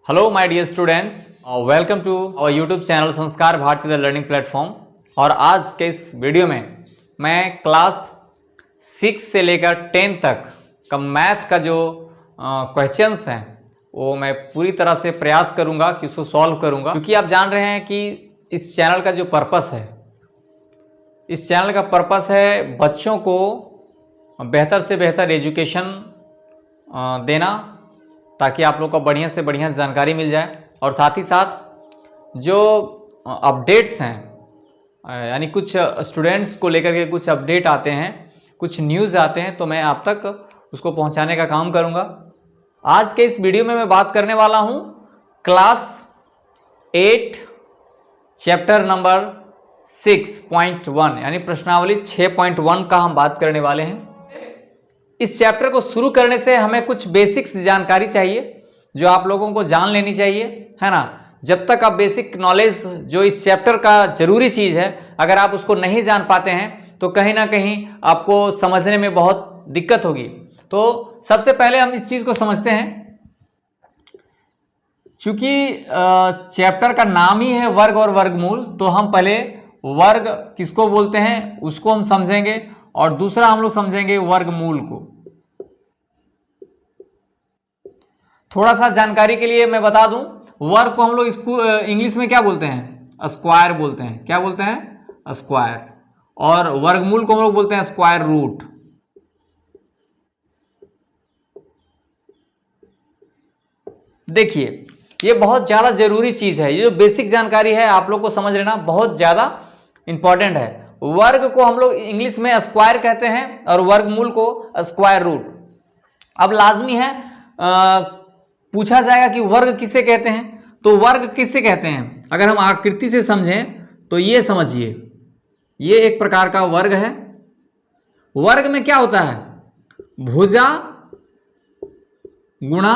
Hello my dear students, welcome to our YouTube channel Sanskar Bharati the learning platform. और आज के इस वीडियो में मैं क्लास 6 से लेकर 10 तक का मैथ का जो क्वेश्चंस हैं वो मैं पूरी तरह से प्रयास करूंगा कि उसको सॉल्व करूंगा, क्योंकि आप जान रहे हैं कि इस चैनल का जो पर्पस है, इस चैनल का पर्पस है बच्चों को बेहतर से बेहतर एजुकेशन देना, ताकि आप लोग को बढ़िया से बढ़िया जानकारी मिल जाए। और साथ ही साथ जो अपडेट्स हैं, यानी कुछ स्टूडेंट्स को लेकर के कुछ अपडेट आते हैं, कुछ न्यूज़ आते हैं, तो मैं आप तक उसको पहुंचाने का काम करूंगा। आज के इस वीडियो में मैं बात करने वाला हूं क्लास 8 चैप्टर नंबर 6.1 यानी प्रश्नावली 6.1 का हम बात करने वाले हैं। इस चैप्टर को शुरू करने से हमें कुछ बेसिक्स जानकारी चाहिए जो आप लोगों को जान लेनी चाहिए, है ना। जब तक आप बेसिक नॉलेज जो इस चैप्टर का जरूरी चीज़ है, अगर आप उसको नहीं जान पाते हैं तो कहीं ना कहीं आपको समझने में बहुत दिक्कत होगी। तो सबसे पहले हम इस चीज़ को समझते हैं, चूंकि चैप्टर का नाम ही है वर्ग और वर्गमूल, तो हम पहले वर्ग किसको बोलते हैं उसको हम समझेंगे, और दूसरा हम लोग समझेंगे वर्गमूल को। थोड़ा सा जानकारी के लिए मैं बता दूं, वर्ग को हम लोग इंग्लिश में क्या बोलते हैं? स्क्वायर बोलते हैं। क्या बोलते हैं? स्क्वायर। और वर्गमूल को हम लोग बोलते हैं स्क्वायर रूट। देखिए, ये बहुत ज्यादा जरूरी चीज है, ये जो बेसिक जानकारी है आप लोग को समझ लेना बहुत ज्यादा इंपॉर्टेंट है। वर्ग को हम लोग इंग्लिश में स्क्वायर कहते हैं और वर्गमूल को स्क्वायर रूट। अब लाजमी है पूछा जाएगा कि वर्ग किसे कहते हैं, तो वर्ग किसे कहते हैं अगर हम आकृति से समझें तो ये समझिए, ये एक प्रकार का वर्ग है। वर्ग में क्या होता है? भुजा गुणा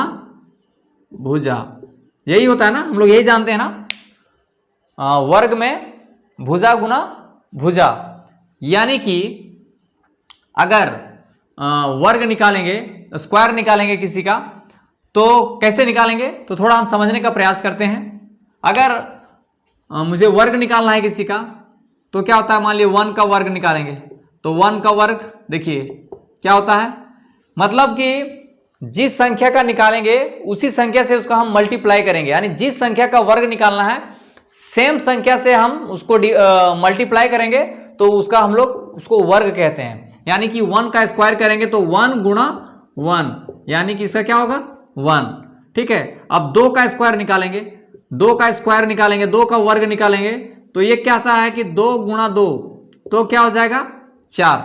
भुजा, यही होता है ना, हम लोग यही जानते हैं ना। वर्ग में भुजा गुणा भुजा, यानी कि अगर वर्ग निकालेंगे, स्क्वायर निकालेंगे किसी का, तो कैसे निकालेंगे? तो थोड़ा हम समझने का प्रयास करते हैं। अगर मुझे वर्ग निकालना है किसी का, तो क्या होता है? मान लीजिए 1 का वर्ग निकालेंगे, तो 1 का वर्ग देखिए क्या होता है, मतलब कि जिस संख्या का निकालेंगे उसी संख्या से उसका हम मल्टीप्लाई करेंगे, यानी जिस संख्या का वर्ग निकालना है सेम संख्या से हम उसको मल्टीप्लाई करेंगे, तो उसका हम लोग उसको वर्ग कहते हैं। यानी कि 1 का स्क्वायर करेंगे तो 1 गुणा 1, यानी कि इसका क्या होगा? 1। ठीक है। अब 2 का स्क्वायर निकालेंगे, 2 का स्क्वायर निकालेंगे, 2 का वर्ग निकालेंगे, तो ये क्या आता है कि 2 गुणा 2, तो क्या हो जाएगा? 4।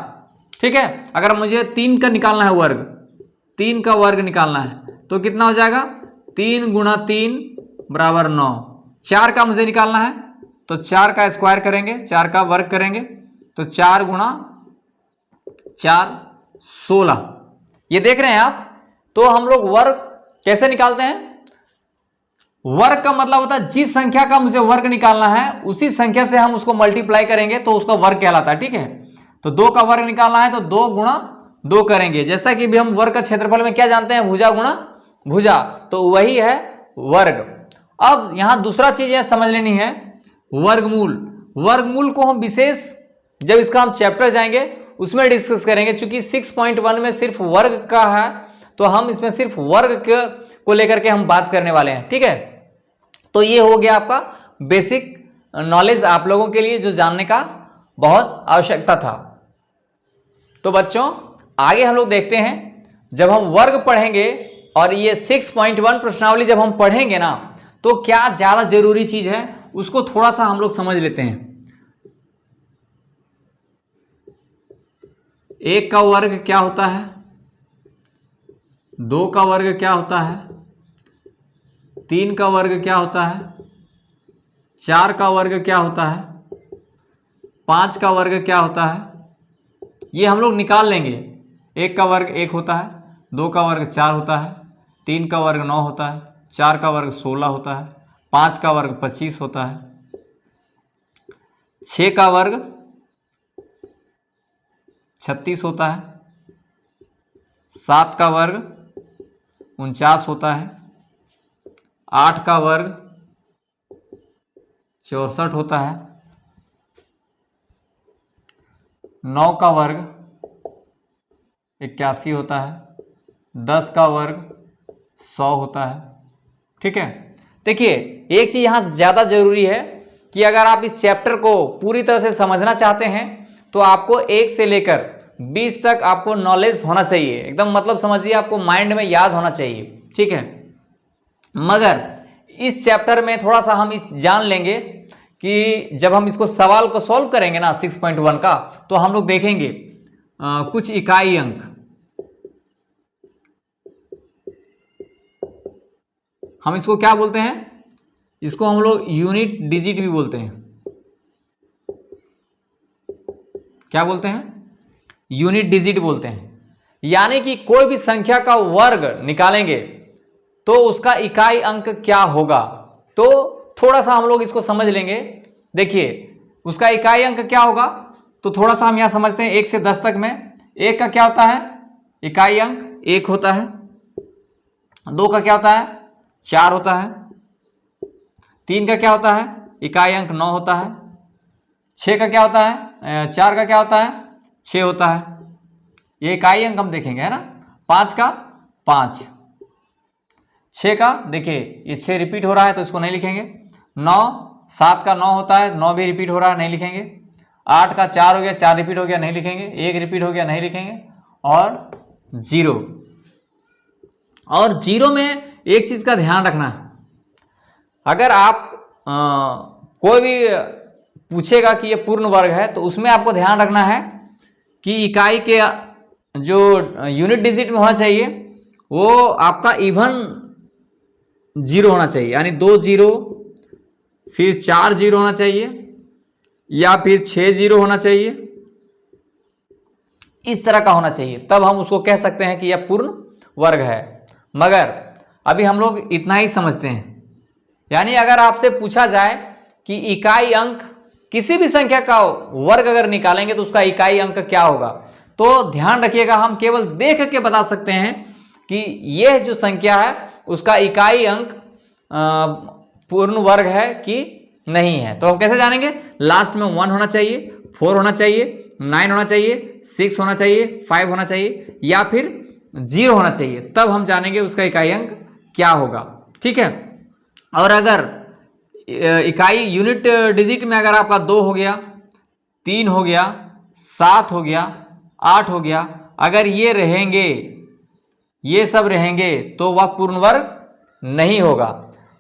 ठीक है। अगर मुझे 3 का निकालना है वर्ग, 3 का वर्ग निकालना है तो कितना हो जाएगा? 3 गुणा 3 बराबर 9। 4 का मुझे निकालना है तो 4 का स्क्वायर करेंगे, 4 का वर्ग करेंगे, तो 4 गुणा 4 16। ये देख रहे हैं आप। तो हम लोग वर्ग कैसे निकालते हैं? वर्ग का मतलब होता है जिस संख्या का मुझे वर्ग निकालना है उसी संख्या से हम उसको मल्टीप्लाई करेंगे तो उसका वर्ग कहलाता है। ठीक है। तो 2 का वर्ग निकालना है तो 2 गुणा 2 करेंगे, जैसा कि भी हम वर्ग का क्षेत्रफल में क्या जानते हैं? भुजा गुणा भुजा, तो वही है वर्ग। अब यहां दूसरा चीज यह समझ लेनी है, वर्गमूल। वर्गमूल को हम विशेष जब इसका हम चैप्टर जाएंगे उसमें डिस्कस करेंगे, क्योंकि 6.1 में सिर्फ वर्ग का है, तो हम इसमें सिर्फ वर्ग को लेकर के हम बात करने वाले हैं। ठीक है। तो ये हो गया आपका बेसिक नॉलेज आप लोगों के लिए जो जानने का बहुत आवश्यकता था। तो बच्चों आगे हम लोग देखते हैं, जब हम वर्ग पढ़ेंगे और ये 6.1 प्रश्नावली जब हम पढ़ेंगे ना, तो क्या ज्यादा जरूरी चीज है उसको थोड़ा सा हम लोग समझ लेते हैं। 1 का वर्ग क्या होता है? 2 का वर्ग क्या होता है? 3 का वर्ग क्या होता है? 4 का वर्ग क्या होता है? 5 का वर्ग क्या होता है? ये हम लोग निकाल लेंगे। 1 का वर्ग 1 होता है, 2 का वर्ग 4 होता है, 3 का वर्ग 9 होता है, 4 का वर्ग 16 होता है, 5 का वर्ग 25 होता है, 6 का वर्ग 36 होता है, 7 का वर्ग 49 होता है, 8 का वर्ग 64 होता है, 9 का वर्ग 81 होता है, 10 का वर्ग 100 होता है। ठीक है, देखिए एक चीज यहां ज्यादा जरूरी है कि अगर आप इस चैप्टर को पूरी तरह से समझना चाहते हैं तो आपको 1 से लेकर 20 तक आपको नॉलेज होना चाहिए, एकदम मतलब समझिए आपको माइंड में याद होना चाहिए। ठीक है, मगर इस चैप्टर में थोड़ा सा हम इस जान लेंगे कि जब हम इसको सवाल को सॉल्व करेंगे ना 6.1 का, तो हम लोग देखेंगे कुछ इकाई अंक, हम इसको क्या बोलते हैं, इसको हम लोग यूनिट डिजिट भी बोलते हैं। क्या बोलते हैं? यूनिट डिजिट बोलते हैं। यानी कि कोई भी संख्या का वर्ग निकालेंगे तो उसका इकाई अंक क्या होगा। तो थोड़ा सा हम लोग इसको समझ लेंगे। देखिए उसका इकाई अंक क्या होगा, तो थोड़ा सा हम यहां समझते हैं 1 से 10 तक में। 1 का क्या होता है, इकाई अंक 1 होता है। 2 का क्या होता है, 4 होता है। 3 का क्या होता है, इकाई अंक 9 होता है। 6 का क्या होता है, 4 का क्या होता है, 6 होता है। ये इकाई अंक हम देखेंगे, है ना। 5 का 5, 6 का देखिए ये 6 रिपीट हो रहा है तो इसको नहीं लिखेंगे। 9, 7 का 9 होता है, 9 भी रिपीट हो रहा है, नहीं लिखेंगे। 8 का 4 हो गया, 4 रिपीट हो गया, नहीं लिखेंगे। 1 रिपीट हो गया, नहीं लिखेंगे। और 0, और 0 में एक चीज का ध्यान रखना है, अगर आप कोई भी पूछेगा कि ये पूर्ण वर्ग है तो उसमें आपको ध्यान रखना है कि इकाई के जो यूनिट डिजिट में होना चाहिए वो आपका इवन 0 होना चाहिए, यानी 2 0 फिर 4 0 होना चाहिए या फिर 6 0 होना चाहिए, इस तरह का होना चाहिए, तब हम उसको कह सकते हैं कि यह पूर्ण वर्ग है। मगर अभी हम लोग इतना ही समझते हैं, यानी अगर आपसे पूछा जाए कि इकाई अंक किसी भी संख्या का वर्ग अगर निकालेंगे तो उसका इकाई अंक क्या होगा, तो ध्यान रखिएगा हम केवल देख के बता सकते हैं कि यह जो संख्या है उसका इकाई अंक पूर्ण वर्ग है कि नहीं है। तो हम कैसे जानेंगे, लास्ट में 1 होना चाहिए, 4 होना चाहिए, 9 होना चाहिए, 6 होना चाहिए, 5 होना चाहिए या फिर 0 होना चाहिए, तब हम जानेंगे उसका इकाई अंक क्या होगा। ठीक है, और अगर इकाई यूनिट डिजिट में अगर आपका 2 हो गया, 3 हो गया, 7 हो गया, 8 हो गया, अगर ये रहेंगे, ये सब रहेंगे तो वह पूर्ण वर्ग नहीं होगा।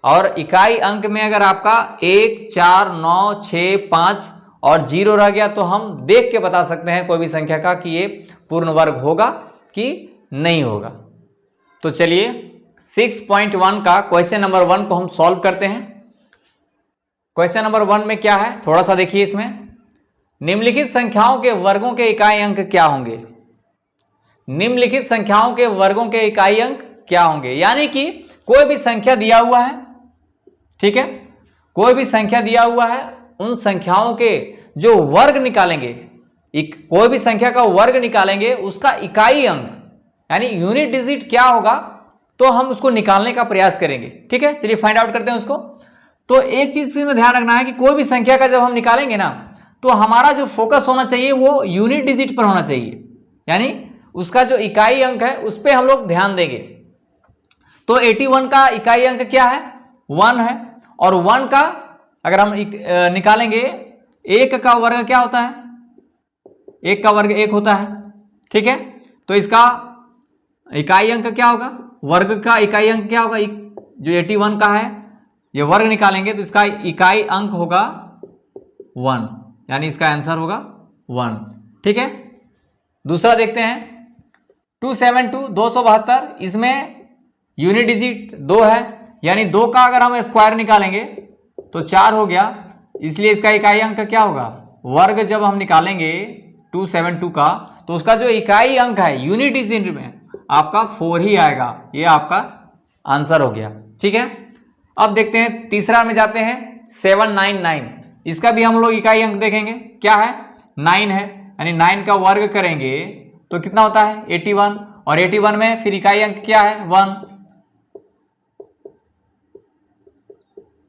और इकाई अंक में अगर आपका 1, 4, 9, 6, 5 और 0 रह गया तो हम देख के बता सकते हैं कोई भी संख्या का कि ये पूर्ण वर्ग होगा कि नहीं होगा। तो चलिए 6.1 का क्वेश्चन नंबर 1 को हम सॉल्व करते हैं। क्वेश्चन नंबर 1 में क्या है, थोड़ा सा देखिए। इसमें निम्नलिखित संख्याओं के वर्गों के इकाई अंक क्या होंगे। निम्नलिखित संख्याओं के वर्गों के इकाई अंक क्या होंगे, यानी कि कोई भी संख्या दिया हुआ है, ठीक है, कोई भी संख्या दिया हुआ है, उन संख्याओं के जो वर्ग निकालेंगे, कोई भी संख्या का वर्ग निकालेंगे, उसका इकाई अंक यानी यूनिट डिजिट क्या होगा, तो हम उसको निकालने का प्रयास करेंगे। ठीक है, चलिए फाइंड आउट करते हैं उसको। तो एक चीज में ध्यान रखना है कि कोई भी संख्या का जब हम निकालेंगे ना, तो हमारा जो फोकस होना चाहिए वो यूनिट डिजिट पर होना चाहिए, यानी उसका जो इकाई अंक है उस पर हम लोग ध्यान देंगे। तो 81 का इकाई अंक क्या है, 1 है। और 1 का अगर हम निकालेंगे, 1 का वर्ग क्या होता है, 1 का वर्ग 1 होता है। ठीक है, तो इसका इकाई अंक क्या होगा, वर्ग का इकाई अंक क्या होगा, जो 81 का है ये वर्ग निकालेंगे तो इसका इकाई अंक होगा 1, यानी इसका आंसर होगा 1। ठीक है, दूसरा देखते हैं 272 272, इसमें यूनिट डिजिट 2 है, यानी 2 का अगर हम स्क्वायर निकालेंगे तो 4 हो गया, इसलिए इसका इकाई अंक क्या होगा, वर्ग जब हम निकालेंगे 272 का तो उसका जो इकाई अंक है यूनिट डिजिट में आपका 4 ही आएगा, ये आपका आंसर हो गया। ठीक है, अब देखते हैं तीसरा में जाते हैं 799, इसका भी हम लोग इकाई अंक देखेंगे, क्या है 9 है, यानी 9 का वर्ग करेंगे तो कितना होता है 81, और 81 में फिर इकाई अंक क्या है 1।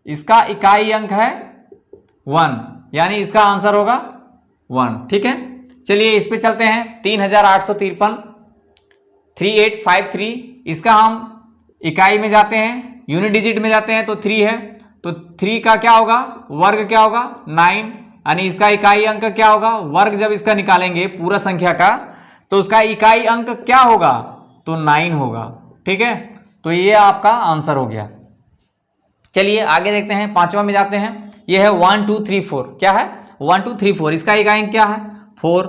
इसका इकाई अंक है 1, यानी इसका आंसर होगा 1। ठीक है, चलिए इस पे चलते हैं। 3853 3853, इसका हम इकाई में जाते हैं, यूनिट डिजिट में जाते हैं तो 3 है, तो 3 का क्या होगा, वर्ग क्या होगा 9, यानी इसका इकाई अंक क्या होगा, वर्ग जब इसका निकालेंगे पूरा संख्या का तो उसका इकाई अंक क्या होगा, तो 9 होगा। ठीक है, तो ये आपका आंसर हो गया। चलिए आगे देखते हैं, 5वां में जाते हैं। ये है 1 2 3 4, क्या है 1 2 3 4, इसका इकाई अंक क्या है 4,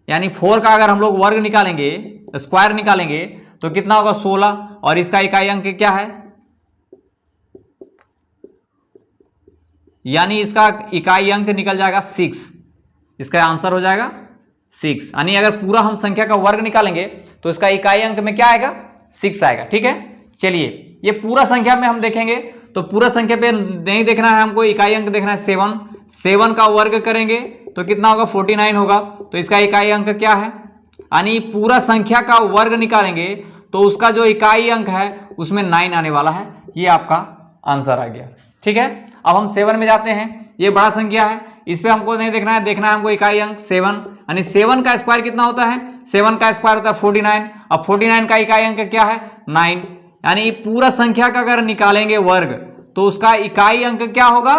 यानी 4 का अगर हम लोग वर्ग निकालेंगे, स्क्वायर निकालेंगे तो कितना होगा 16, और इसका इकाई अंक क्या है, यानी इसका इकाई अंक निकल जाएगा 6, इसका आंसर हो जाएगा 6। यानी अगर पूरा हम संख्या का वर्ग निकालेंगे तो इसका इकाई अंक में क्या आएगा 6 आएगा। ठीक है, चलिए ये पूरा संख्या में हम देखेंगे तो पूरा संख्या पे नहीं देखना है हमको, इकाई अंक देखना है 7। 7 का वर्ग करेंगे तो कितना होगा 49 होगा, तो इसका इकाई अंक क्या है, यानी पूरा संख्या का वर्ग निकालेंगे तो उसका जो इकाई अंक है उसमें 9 आने वाला है। ये आपका आंसर आ गया। ठीक है, अब हम 7 में जाते हैं। ये बड़ा संख्या है, इस पे हमको नहीं देखना है, देखना है हमको इकाई अंक 7, यानी 7 का स्क्वायर कितना होता है, 7 का स्क्वायर होता है 49, अब 49 का इकाई अंक क्या है 9, यानी पूरा संख्या का अगर निकालेंगे वर्ग तो उसका इकाई अंक क्या होगा,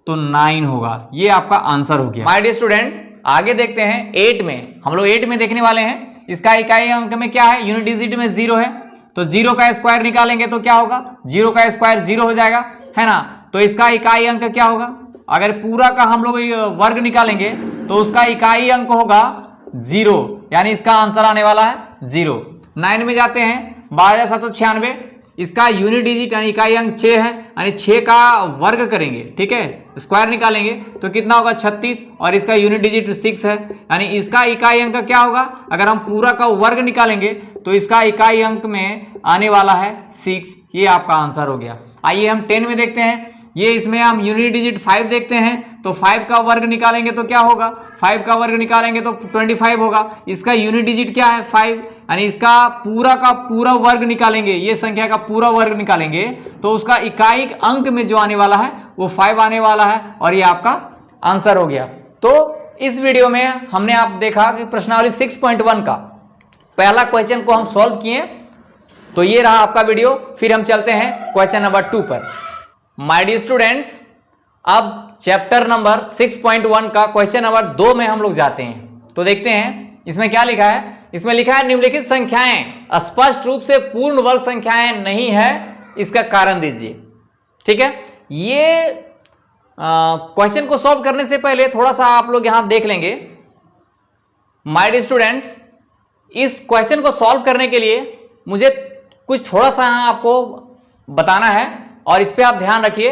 तो 9 होगा। ये आपका आंसर हो गया। माय डियर स्टूडेंट, आगे देखते हैं 8 में, हम लोग 8 में देखने वाले हैं। इसका इकाई अंक में क्या है, यूनिट डिजिट में 0 है, तो 0 का स्क्वायर निकालेंगे तो क्या होगा, 0 का स्क्वायर 0 हो जाएगा, है ना। तो इसका इकाई अंक क्या होगा, अगर पूरा का हम लोग वर्ग निकालेंगे तो उसका इकाई अंक होगा 0, यानी इसका आंसर आने वाला है 0। 9 में जाते हैं, 12796, इसका यूनिट डिजिट यानी इकाई अंक 6 है, यानी 6 का वर्ग करेंगे, ठीक है, स्क्वायर निकालेंगे तो कितना होगा 36, और इसका यूनिट डिजिट 6 है, यानी इसका इकाई अंक क्या होगा, अगर हम पूरा का वर्ग निकालेंगे तो इसका इकाई अंक में आने वाला है 6। ये आपका आंसर हो गया। आइए हम 10 में देखते हैं। ये इसमें हम यूनिट डिजिट 5 देखते हैं, तो 5 का वर्ग निकालेंगे तो क्या होगा, 5 का वर्ग निकालेंगे तो 25 होगा, इसका यूनिट डिजिट क्या है 5, यानी इसका पूरा का पूरा वर्ग निकालेंगे, ये संख्या का पूरा वर्ग निकालेंगे तो उसका इकाई अंक में जो आने वाला है वो 5 आने वाला है, और ये आपका आंसर हो गया। तो इस वीडियो में हमने आप देखा कि प्रश्नावली 6.1 का पहला क्वेश्चन को हम सॉल्व किए, तो ये रहा आपका वीडियो। फिर हम चलते हैं क्वेश्चन नंबर 2 पर। माय डियर स्टूडेंट्स, अब चैप्टर नंबर 6.1 का क्वेश्चन नंबर 2 में हम लोग जाते हैं। तो देखते हैं इसमें क्या लिखा है। इसमें लिखा है निम्नलिखित संख्याएं स्पष्ट रूप से पूर्ण वर्ग संख्याएं नहीं है, इसका कारण दीजिए। ठीक है, ये क्वेश्चन को सॉल्व करने से पहले थोड़ा सा आप लोग यहां देख लेंगे। माय डियर स्टूडेंट्स, इस क्वेश्चन को सॉल्व करने के लिए मुझे कुछ थोड़ा सा आपको बताना है, और इस पे आप ध्यान रखिए।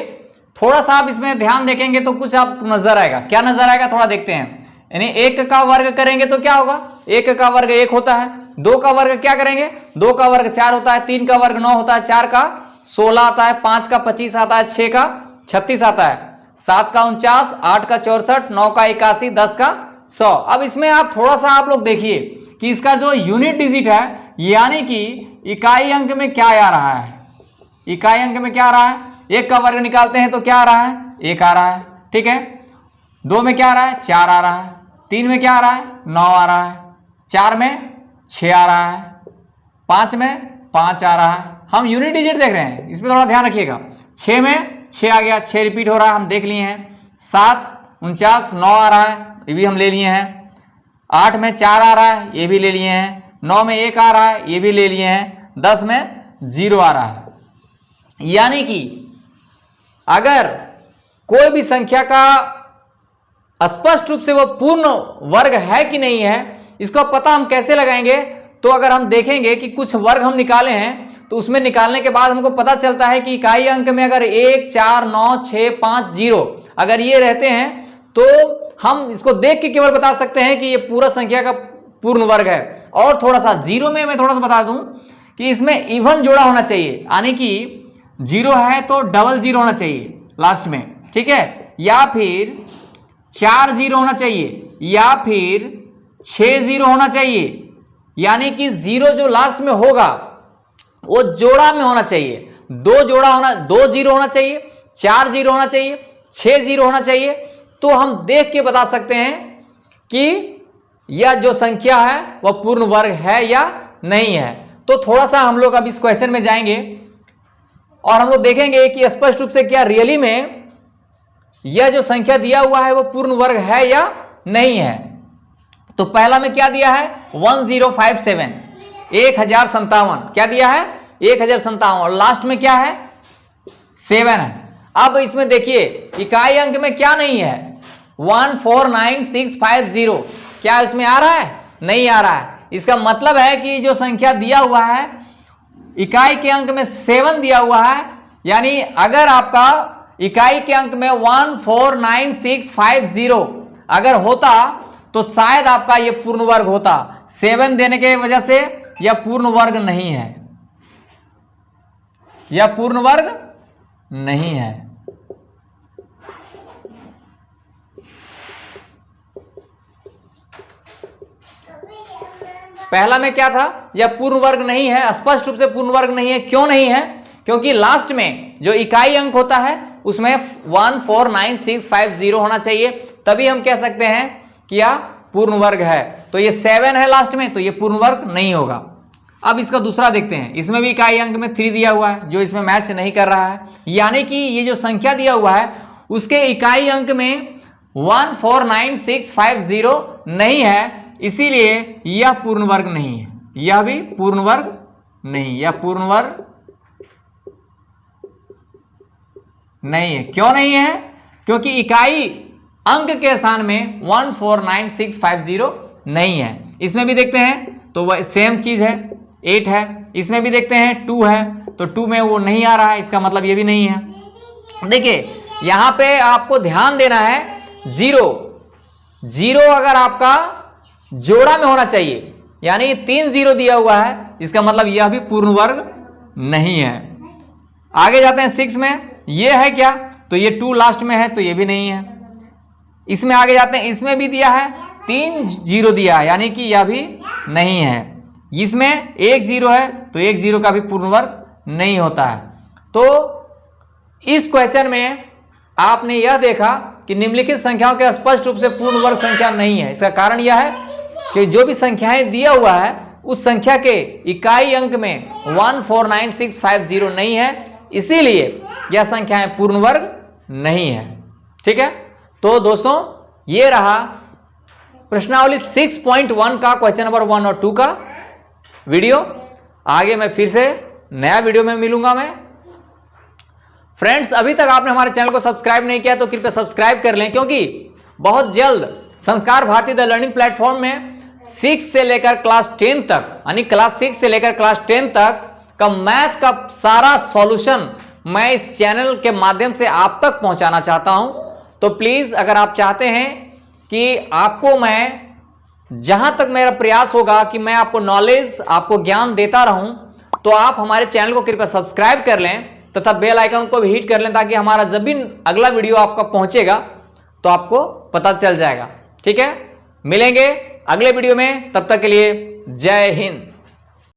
थोड़ा सा आप इसमें ध्यान देखेंगे तो कुछ आपको नजर आएगा। क्या नजर आएगा, थोड़ा देखते हैं। यानी 1 का वर्ग करेंगे तो क्या होगा, 1 का वर्ग 1 होता है, 2 का वर्ग क्या करेंगे, 2 का वर्ग 4 होता है, 3 का वर्ग 9 होता है, 4 का 16 आता है, 5 का 25 आता है, 6 का 36 आता है, 7 का 49, 8 का 64, 9 का 81, 10 का 100। अब इसमें आप थोड़ा सा आप लोग देखिए कि इसका जो यूनिट डिजिट है, यानी कि इकाई अंक में क्या आ रहा है, इकाई अंक में क्या आ रहा है, 1 का वर्ग निकालते हैं तो क्या आ रहा है 1 आ रहा है, ठीक है। 2 में क्या आ रहा है 4 आ रहा है, 3 में क्या आ रहा है 9 आ रहा है, 4 में 6 आ रहा है, 5 में 5 आ रहा है। हम यूनिट डिजिट देख रहे हैं, इसमें थोड़ा ध्यान रखिएगा। 6 में 6 आ गया, 6 रिपीट हो रहा है, हम देख लिए हैं। 7 49 9 आ रहा है, ये भी हम ले लिए हैं। 8 में 4 आ रहा है, ये भी ले लिए हैं। 9 में 1 आ रहा है, ये भी ले लिए हैं। 10 में 0 आ रहा है। यानी कि अगर कोई भी संख्या का स्पष्ट रूप से वो पूर्ण वर्ग है कि नहीं है, इसका पता हम कैसे लगाएंगे। तो अगर हम देखेंगे कि कुछ वर्ग हम निकाले हैं तो उसमें निकालने के बाद हमको पता चलता है कि इकाई अंक में अगर 1 4 9 6 5 0 अगर ये रहते हैं तो हम इसको देख के केवल बता सकते हैं कि ये पूरा संख्या का पूर्ण वर्ग है। और थोड़ा सा 0 में मैं थोड़ा सा बता दूं कि इसमें इवन जोड़ा होना चाहिए, यानी कि 0 है तो डबल 0 होना चाहिए लास्ट में, ठीक है, या फिर 4 0 होना चाहिए, या फिर 6 0 होना चाहिए। यानी कि 0 जो लास्ट में होगा वो जोड़ा में होना चाहिए। 2 0 होना चाहिए, 4 जीरो होना चाहिए, 6 जीरो होना चाहिए, तो हम देख के बता सकते हैं कि यह जो संख्या है वह पूर्ण वर्ग है या नहीं है। तो थोड़ा सा हम लोग अब इस क्वेश्चन में जाएंगे और हम लोग देखेंगे कि स्पष्ट रूप से क्या रियली में यह जो संख्या दिया हुआ है वो पूर्ण वर्ग है या नहीं है। तो पहला में क्या दिया है 1057, 1057 क्या दिया है 1057, और लास्ट में क्या है 7 है। अब इसमें देखिए इकाई अंक में क्या नहीं है 149650, क्या इसमें आ रहा है, नहीं आ रहा है। इसका मतलब है कि जो संख्या दिया हुआ है इकाई के अंक में 7 दिया हुआ है, यानी अगर आपका इकाई के अंक में 149650 अगर होता तो शायद आपका ये पूर्ण वर्ग होता। 7 देने के वजह से यह पूर्ण वर्ग नहीं है, यह पूर्ण वर्ग नहीं है। पहला में क्या था, यह पूर्ण वर्ग नहीं है, स्पष्ट रूप से पूर्ण वर्ग नहीं है। क्यों नहीं है, क्योंकि लास्ट में जो इकाई अंक होता है उसमें 149650 होना चाहिए, तभी हम कह सकते हैं कि यह पूर्ण वर्ग है। तो ये 7 है लास्ट में, तो ये पूर्ण वर्ग नहीं होगा। अब इसका दूसरा देखते हैं, इसमें भी इकाई अंक में 3 दिया हुआ है जो इसमें मैच नहीं कर रहा है, यानी कि ये जो संख्या दिया हुआ है उसके इकाई अंक में 149650 नहीं है, इसीलिए यह पूर्ण वर्ग नहीं है, यह भी पूर्ण वर्ग नहीं, यह पूर्ण वर्ग नहीं है। क्यों नहीं है, क्योंकि इकाई अंक के स्थान में 149650 नहीं है। इसमें भी देखते हैं तो वह सेम चीज है, 8 है। इसमें भी देखते हैं 2 है, तो 2 में वो नहीं आ रहा है, इसका मतलब ये भी नहीं है। देखिए यहां पे आपको ध्यान देना है, 0 अगर आपका जोड़ा में होना चाहिए, यानी 3 0 दिया हुआ है, इसका मतलब यह भी पूर्ण वर्ग नहीं है। आगे जाते हैं 6 में, ये है क्या, तो ये 2 लास्ट में है, तो ये भी नहीं है। इसमें आगे जाते हैं, इसमें भी दिया है 3 0 दिया है, यानी कि यह भी नहीं है। इसमें 1 0 है, तो 1 0 का भी पूर्ण वर्ग नहीं होता है। तो इस क्वेश्चन में आपने यह देखा कि निम्नलिखित संख्याओं के स्पष्ट रूप से पूर्ण वर्ग संख्या नहीं है। इसका कारण यह है कि जो भी संख्याएं दिया हुआ है उस संख्या के इकाई अंक में 149650 नहीं है, इसीलिए यह संख्याएं पूर्ण वर्ग नहीं है। ठीक है, तो दोस्तों ये रहा प्रश्नावली 6.1 का क्वेश्चन नंबर 1 और 2 का वीडियो। आगे मैं फिर से नया वीडियो में मिलूंगा मैं। फ्रेंड्स, अभी तक आपने हमारे चैनल को सब्सक्राइब नहीं किया तो कृपया सब्सक्राइब कर लें, क्योंकि बहुत जल्द संस्कार भारती द लर्निंग प्लेटफॉर्म में 6 से लेकर क्लास 10 तक, यानी क्लास 6 से लेकर क्लास 10 तक का मैथ का सारा सॉल्यूशन मैं इस चैनल के माध्यम से आप तक पहुंचाना चाहता हूं। तो प्लीज अगर आप चाहते हैं कि आपको मैं, जहां तक मेरा प्रयास होगा कि मैं आपको नॉलेज, आपको ज्ञान देता रहूं, तो आप हमारे चैनल को कृपया सब्सक्राइब कर लें तथा बेल आइकन को भी हिट कर लें, ताकि हमारा जब भी अगला वीडियो आपका पहुंचेगा तो आपको पता चल जाएगा। ठीक है, मिलेंगे अगले वीडियो में, तब तक के लिए जय हिंद।